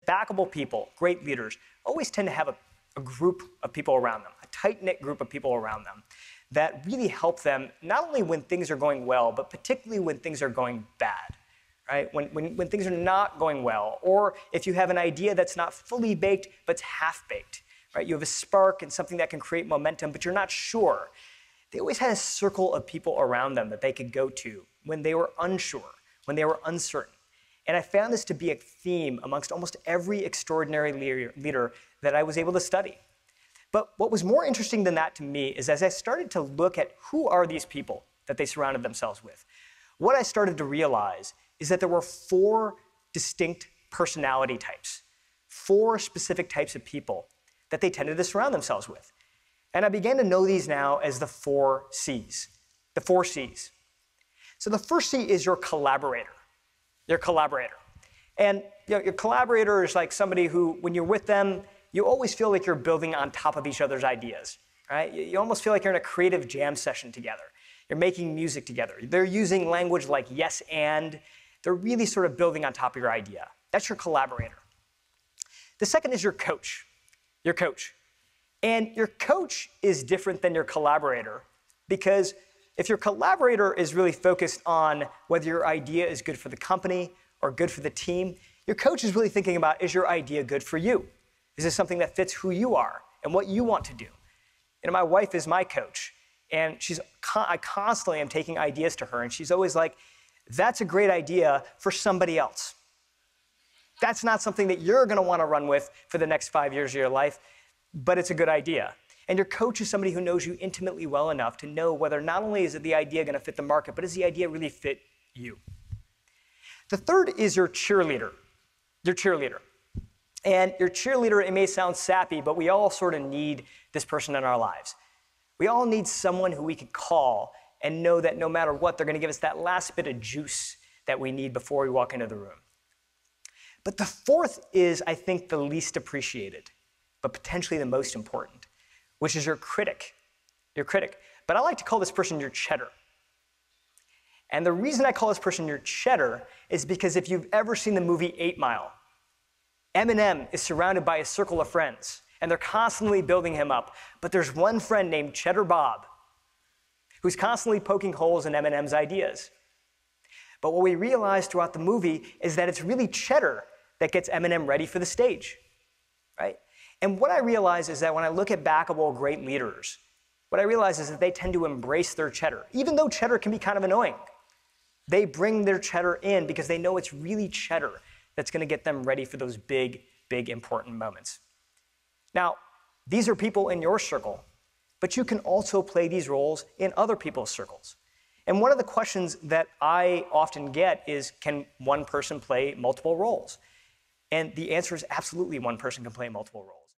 backable people, great leaders, always tend to have a group of people around them, a tight-knit group of people around them that really help them not only when things are going well, but particularly when things are going bad, right? When things are not going well, or if you have an idea that's not fully baked, but it's half-baked, right? You have a spark and something that can create momentum, but you're not sure. They always had a circle of people around them that they could go to when they were unsure, when they were uncertain. And I found this to be a theme amongst almost every extraordinary leader that I was able to study. But what was more interesting than that to me is as I started to look at who are these people that they surrounded themselves with, what I started to realize is that there were 4 distinct personality types, 4 specific types of people that they tended to surround themselves with. And I began to know these now as the 4C's, the 4C's. So the first C is your collaborator. Your collaborator. And your collaborator is like somebody who, when you're with them, you always feel like you're building on top of each other's ideas, right? You almost feel like you're in a creative jam session together. You're making music together. They're using language like yes and. They're really sort of building on top of your idea. That's your collaborator. The second is your coach. Your coach. And your coach is different than your collaborator because if your collaborator is really focused on whether your idea is good for the company or good for the team, your coach is really thinking about, is your idea good for you? Is this something that fits who you are and what you want to do? And my wife is my coach, and I constantly am taking ideas to her, and she's always like, that's a great idea for somebody else. That's not something that you're going to want to run with for the next 5 years of your life, but it's a good idea. And your coach is somebody who knows you intimately well enough to know whether not only is the idea going to fit the market, but does the idea really fit you? The third is your cheerleader. Your cheerleader. And your cheerleader, it may sound sappy, but we all sort of need this person in our lives. We all need someone who we can call and know that no matter what, they're going to give us that last bit of juice that we need before we walk into the room. But the fourth is, I think, the least appreciated, but potentially the most important, which is your critic. Your critic. But I like to call this person your cheddar. And the reason I call this person your cheddar is because if you've ever seen the movie 8 Mile, Eminem is surrounded by a circle of friends, and they're constantly building him up. But there's one friend named Cheddar Bob who's constantly poking holes in Eminem's ideas. But what we realize throughout the movie is that it's really Cheddar that gets Eminem ready for the stage, right? And what I realize is that when I look at backable great leaders, what I realize is that they tend to embrace their cheddar, even though cheddar can be kind of annoying. They bring their cheddar in because they know it's really cheddar that's going to get them ready for those big, big, important moments. Now, these are people in your circle, but you can also play these roles in other people's circles. And one of the questions that I often get is, can one person play multiple roles? And the answer is absolutely one person can play multiple roles.